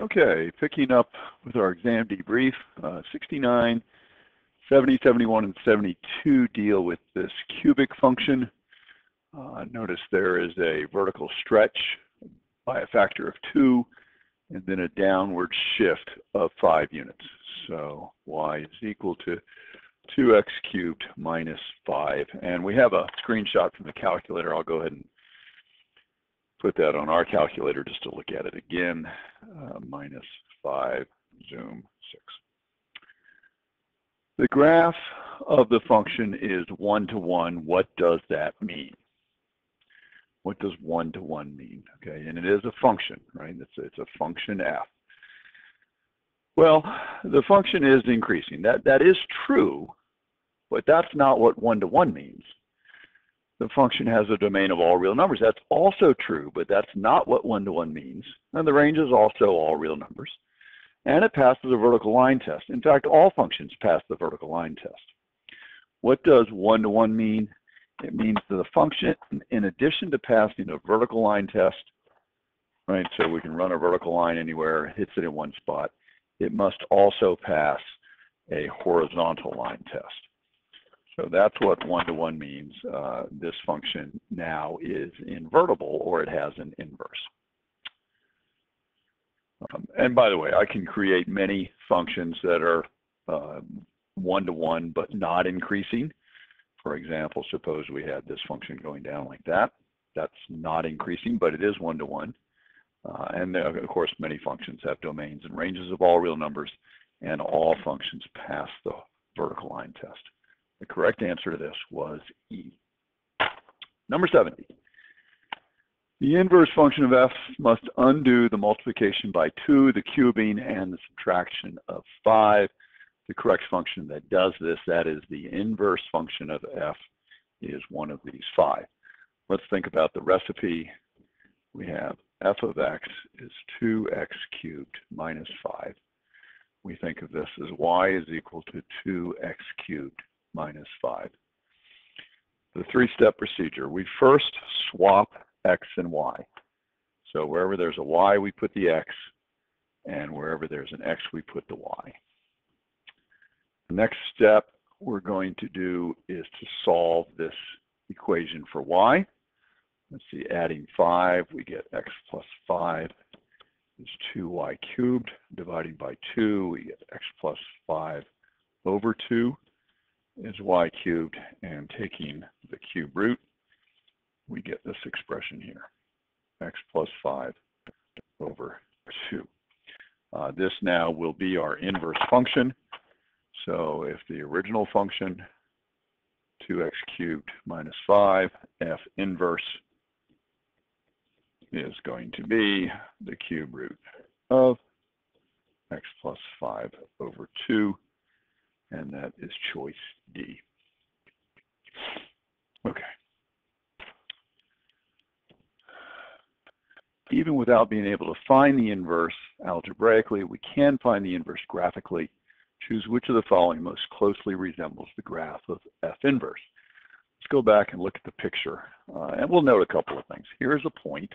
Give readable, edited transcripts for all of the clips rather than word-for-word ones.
Okay, picking up with our exam debrief, 69, 70, 71, and 72 deal with this cubic function. Notice there is a vertical stretch by a factor of 2, and then a downward shift of 5 units. So y is equal to 2x cubed minus 5. And we have a screenshot from the calculator. I'll go ahead and put that on our calculator just to look at it again. Minus 5, zoom 6. The graph of the function is 1-to-1. What does that mean? What does 1-to-1 mean? Okay, and it is a function, right? It's a function f. Well, the function is increasing. That is true, but that's not what 1-to-1 means. The function has a domain of all real numbers. That's also true, but that's not what 1-to-1 means. And the range is also all real numbers. And it passes a vertical line test. In fact, all functions pass the vertical line test. What does 1-to-1 mean? It means that the function, in addition to passing a vertical line test, right, so we can run a vertical line anywhere, it hits it in one spot, it must also pass a horizontal line test. So that's what 1-to-1 means. This function now is invertible, or it has an inverse. And by the way, I can create many functions that are 1-to-1 but not increasing. For example, suppose we had this function going down like that. That's not increasing, but it is 1-to-1. And of course, many functions have domains and ranges of all real numbers, and all functions pass the vertical line test. The correct answer to this was E. Number 70. The inverse function of f must undo the multiplication by 2, the cubing, and the subtraction of 5. The correct function that does this, that is the inverse function of f, is one of these 5. Let's think about the recipe. We have f of x is 2x cubed minus 5. We think of this as y is equal to 2x cubed minus 5. The three-step procedure. We first swap x and y. So wherever there's a y, we put the x, and wherever there's an x, we put the y. The next step we're going to do is to solve this equation for y. Let's see, adding 5, we get x plus 5 is 2y cubed. Dividing by 2, we get x plus 5 over 2 is y cubed. And taking the cube root, we get this expression here, x plus 5 over 2. This now will be our inverse function. So if the original function, 2x cubed minus 5, f inverse is going to be the cube root of x plus 5 over 2, and that is choice D. Okay. Even without being able to find the inverse algebraically, we can find the inverse graphically. Choose which of the following most closely resembles the graph of f inverse. Let's go back and look at the picture, and we'll note a couple of things. Here's a point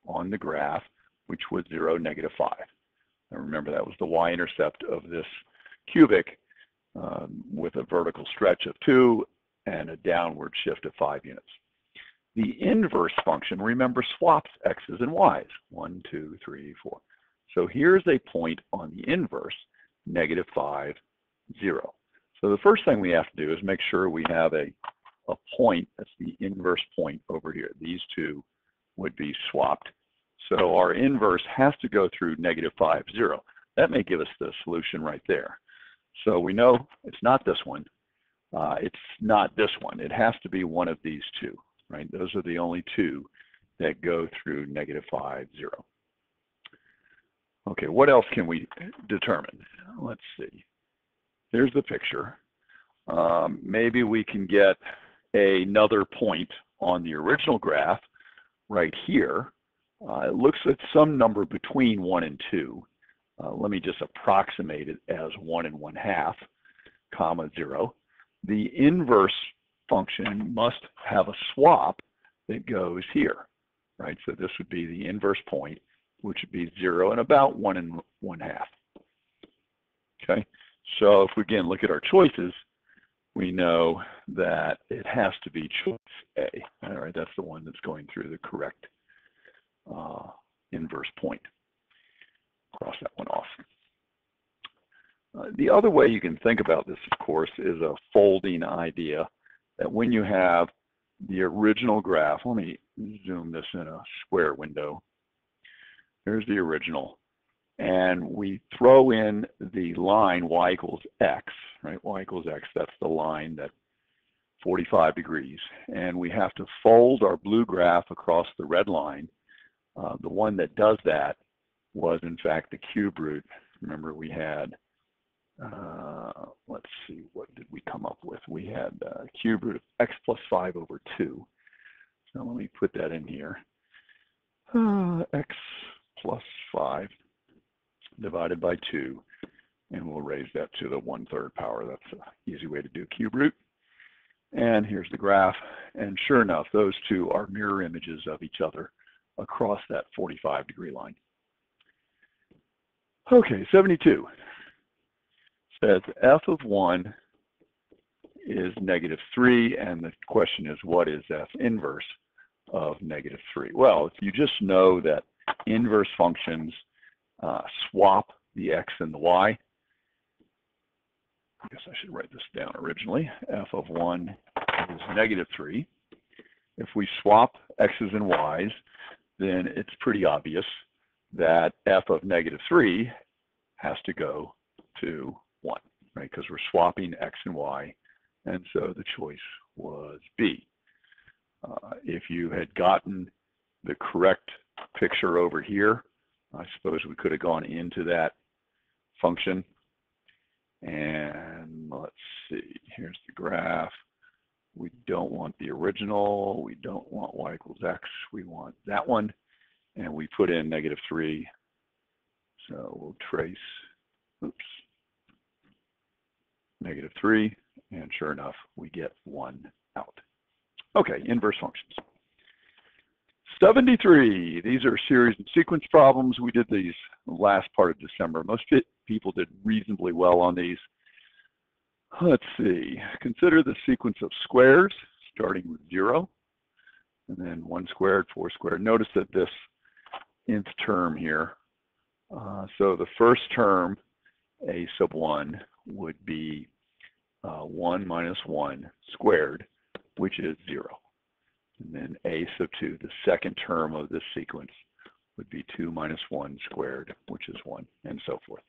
on the graph, which was 0, -5. And remember, that was the y-intercept of this cubic with a vertical stretch of 2 and a downward shift of 5 units. The inverse function, remember, swaps x's and y's, 1, 2, 3, 4. So here's a point on the inverse, -5, 0. So the first thing we have to do is make sure we have a point that's the inverse point over here. These two would be swapped. So our inverse has to go through -5, 0. That may give us the solution right there. So we know it's not this one. It's not this one. It has to be one of these two, right? Those are the only two that go through -5, 0. Okay, what else can we determine? Let's see. Here's the picture. Maybe we can get another point on the original graph right here. It looks at some number between 1 and 2. Let me just approximate it as 1 1/2, comma 0. The inverse function must have a swap that goes here, right? So this would be the inverse point, which would be 0, and about 1 1/2. Okay, so if we again look at our choices, we know that it has to be choice A. All right, that's the one that's going through the correct inverse point. Cross that one off. The other way you can think about this, of course, is a folding idea, that when you have the original graph, let me zoom this in a square window. Here's the original. And we throw in the line y equals x, right? Y equals x, that's the line that 45 degrees. And we have to fold our blue graph across the red line. The one that does that was, in fact, the cube root. Remember, we had, let's see, what did we come up with? We had cube root of x plus 5 over 2. So let me put that in here. X plus 5 divided by 2, and we'll raise that to the 1/3 power. That's an easy way to do cube root. And here's the graph, and sure enough, those two are mirror images of each other across that 45-degree line. Okay, 72 says f of 1 is -3, and the question is, what is f inverse of -3? Well, if you just know that inverse functions swap the x and the y, I guess I should write this down originally. F of 1 is -3. If we swap x's and y's, then it's pretty obvious that f of -3 has to go to 1, right? Because we're swapping x and y, and so the choice was B. If you had gotten the correct picture over here, I suppose we could have gone into that function. And let's see, here's the graph. We don't want the original. We don't want y equals x. We want that one. And we put in -3. So we'll trace, oops, -3. And sure enough, we get 1 out. Okay, inverse functions. 73, these are series and sequence problems. We did these last part of December. Most people did reasonably well on these. Let's see, consider the sequence of squares starting with 0, and then 1 squared, 4 squared. Notice that this nth term here, so the first term, a sub 1, would be 1 minus 1 squared, which is 0. And then a sub 2, the second term of this sequence, would be 2 minus 1 squared, which is 1, and so forth.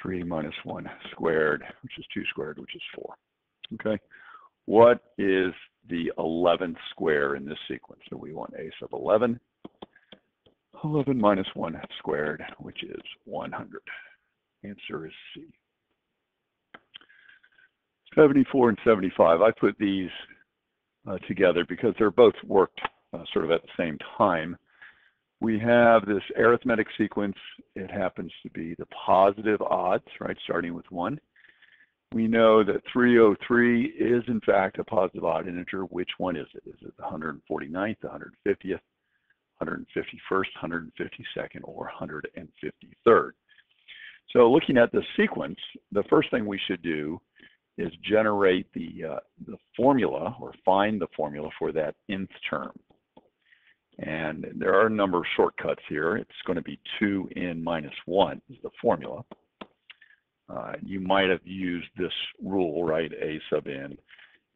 3 minus 1 squared, which is 2 squared, which is 4. Okay, what is the 11th square in this sequence? So we want a sub 11. 11 minus 1 squared, which is 100. Answer is C. 74 and 75, I put these together because they're both worked sort of at the same time. We have this arithmetic sequence. It happens to be the positive odds, right, starting with 1. We know that 303 is in fact a positive odd integer. Which one is it? Is it the 149th, the 150th, 151st, 152nd, or 153rd? So looking at the sequence, the first thing we should do is generate the formula, or find the formula for that nth term. And there are a number of shortcuts here. It's going to be 2n minus 1 is the formula. You might have used this rule, right? A sub n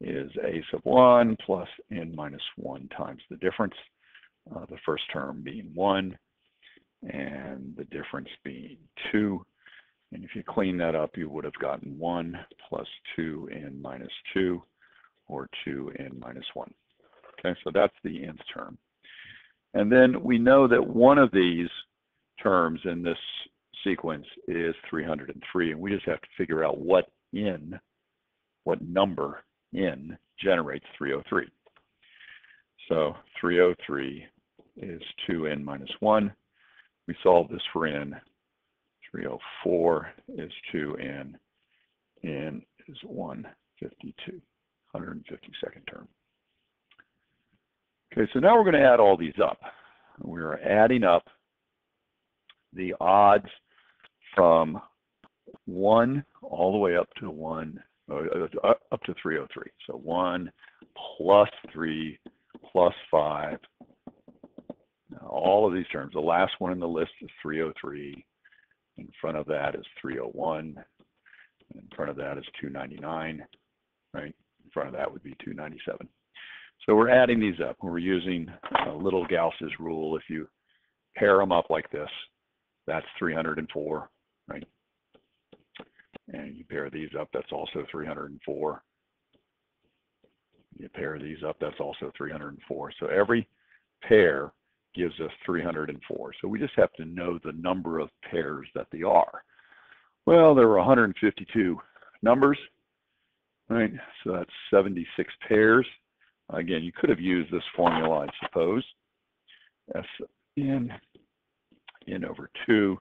is a sub 1 plus n minus 1 times the difference. The first term being 1 and the difference being 2. And if you clean that up, you would have gotten 1 plus 2n minus 2, or 2n minus 1. Okay, so that's the nth term. And then we know that one of these terms in this sequence is 303, and we just have to figure out what number n generates 303. So 303 is 2n minus 1. We solve this for n. 304 is 2n. N is 152, 152nd term. Okay, so now we're going to add all these up. we're adding up the odds from 1 all the way up to 303. So 1 plus 3 plus 5. Now, all of these terms. The last one in the list is 303. In front of that is 301. In front of that is 299. Right? In front of that would be 297. So we're adding these up. We're using little Gauss's rule. If you pair them up like this, that's 304, right? And you pair these up, that's also 304. You pair these up, that's also 304. So every pair gives us 304. So we just have to know the number of pairs that they are. Well, there were 152 numbers, right? So that's 76 pairs. Again, you could have used this formula, I suppose. S n over 2,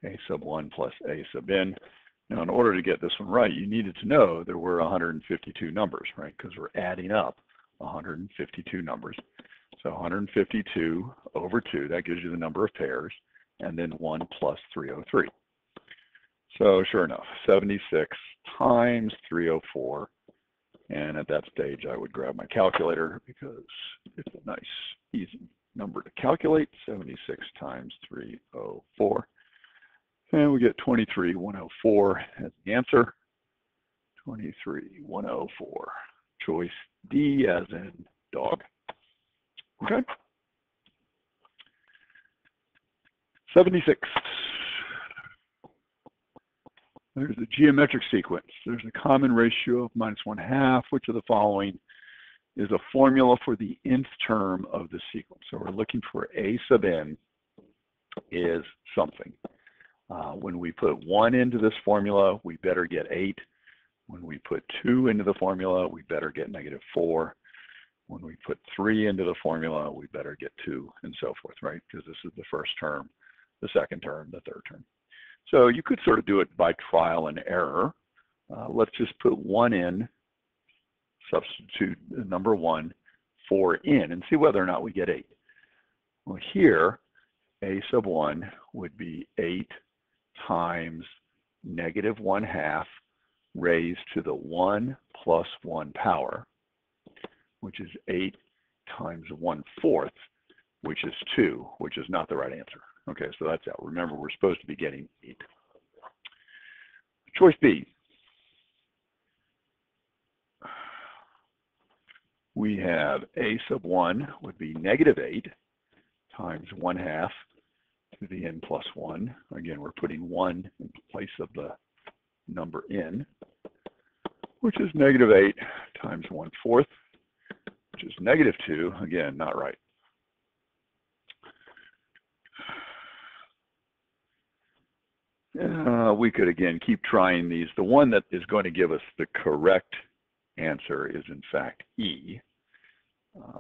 a sub 1 plus a sub n. Now, in order to get this one right, you needed to know there were 152 numbers, right? Because we're adding up 152 numbers. So 152 over 2, that gives you the number of pairs, and then 1 plus 303. So sure enough, 76 times 304. And at that stage, I would grab my calculator because it's a nice, easy number to calculate. 76 times 304. And we get 23,104 as the answer. 23,104. Choice D as in dog. Okay. 76. There's a geometric sequence. There's a common ratio of -1/2. Which of the following is a formula for the nth term of the sequence? So we're looking for a sub n is something. When we put 1 into this formula, we better get 8. When we put 2 into the formula, we better get -4. When we put 3 into the formula, we better get 2, and so forth, right? Because this is the first term, the second term, the third term. So you could sort of do it by trial and error. Let's just put 1 in, substitute number 1 for n, and see whether or not we get 8. Well, here, a sub 1 would be 8 times -1/2 raised to the 1 plus 1 power, which is 8 times 1/4, which is 2, which is not the right answer. Okay, so that's out. Remember, we're supposed to be getting 8. Choice B. We have a sub 1 would be -8 times 1/2 to the n plus 1. Again, we're putting 1 in place of the number n, which is -8 times 1/4, which is -2. Again, not right. We could, again, keep trying these. The one that is going to give us the correct answer is, in fact, E.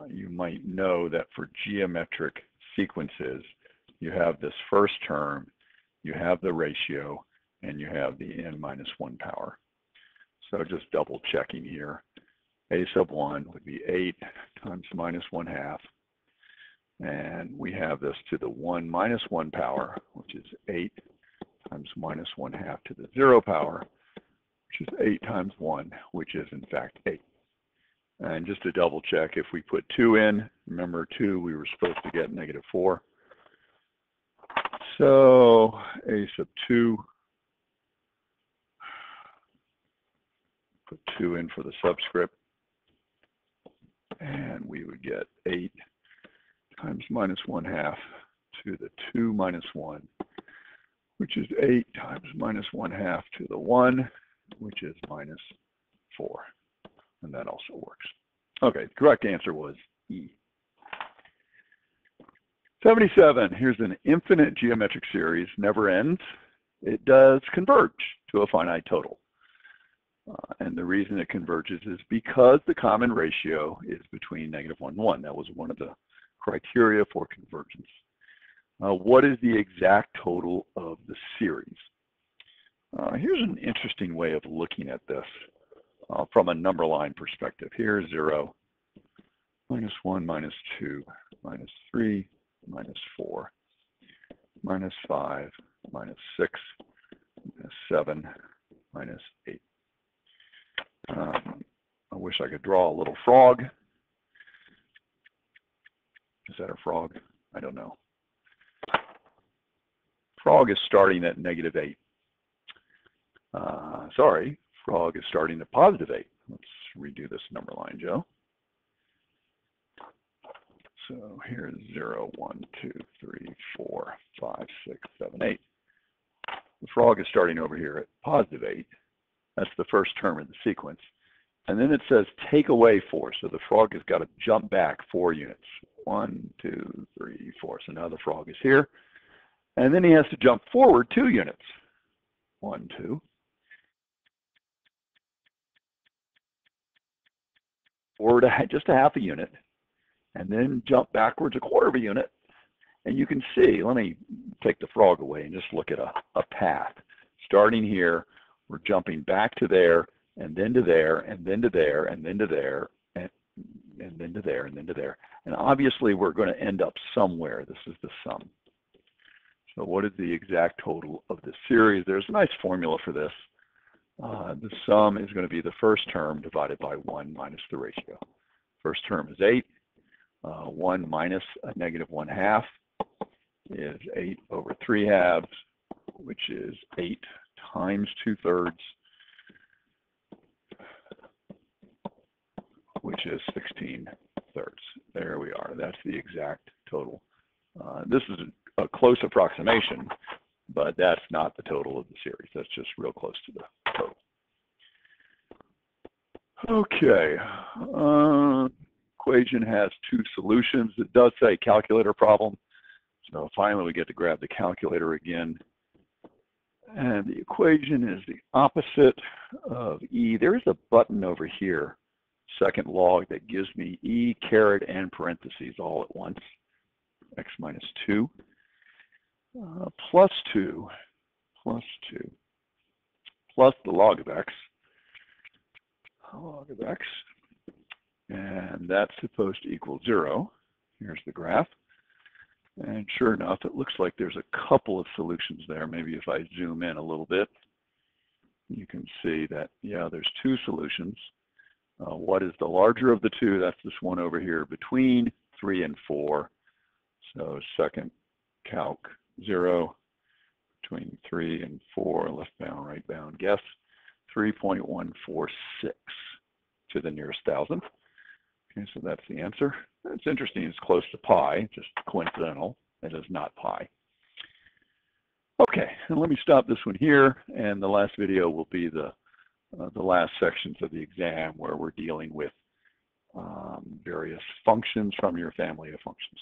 You might know that for geometric sequences, you have this first term, you have the ratio, and you have the n minus 1 power. So just double checking here. A sub 1 would be 8 times -1/2. And we have this to the 1 minus 1 power, which is 8 times -1/2 to the 0 power, which is 8 times 1, which is in fact 8. And just to double check, if we put 2 in, remember 2, we were supposed to get -4. So a sub 2, put 2 in for the subscript, and we would get 8 times -1/2 to the 2 minus 1, which is 8 times -1/2 to the 1, which is -4. And that also works. Okay, the correct answer was E. 77, here's an infinite geometric series, never ends. It does converge to a finite total. And the reason it converges is because the common ratio is between -1 and 1. That was one of the criteria for convergence. What is the exact total of the series? Here's an interesting way of looking at this from a number line perspective. Here's 0, -1, -2, -3, minus 4, minus 5, minus 6, minus 7, minus 8. I wish I could draw a little frog. Is that a frog? I don't know. Frog is starting at negative 8. Sorry, frog is starting at positive 8. Let's redo this number line, Joe. So here's 0, 1, 2, 3, 4, 5, 6, 7, 8. The frog is starting over here at positive 8. That's the first term in the sequence. And then it says take away 4. So the frog has got to jump back 4 units. 1, 2, 3, 4. So now the frog is here. And then he has to jump forward 2 units. 1, 2. Forward just a half a unit. And then jump backwards a quarter of a unit. And you can see, let me take the frog away and just look at a path. Starting here, we're jumping back to there, and then to there, and then to there, and then to there, and then to there, and then to there. And obviously, we're going to end up somewhere. This is the sum. So what is the exact total of this series? There's a nice formula for this. The sum is going to be the first term divided by 1 minus the ratio. First term is 8. 1 minus a negative 1/2 is 8 over 3/2, which is 8 times 2/3, which is 16/3. There we are. That's the exact total. This is a close approximation, but that's not the total of the series. That's just real close to the total. Okay. Equation has 2 solutions. It does say calculator problem. So finally we get to grab the calculator again. And the equation is the opposite of E. There's a button over here, second log, that gives me E caret and parentheses all at once. X minus 2, plus 2, plus 2, plus the log of X, log of X. And that's supposed to equal 0. Here's the graph. And sure enough, it looks like there's a couple of solutions there. Maybe if I zoom in a little bit, you can see that, yeah, there's 2 solutions. What is the larger of the 2? That's this one over here between 3 and 4. So second calc 0, between 3 and 4, left bound, right bound, guess 3.146 to the nearest thousandth. Okay, so that's the answer. It's interesting, it's close to pi, just coincidental. It is not pi. Okay, and let me stop this one here, and the last video will be the last sections of the exam where we're dealing with various functions from your family of functions.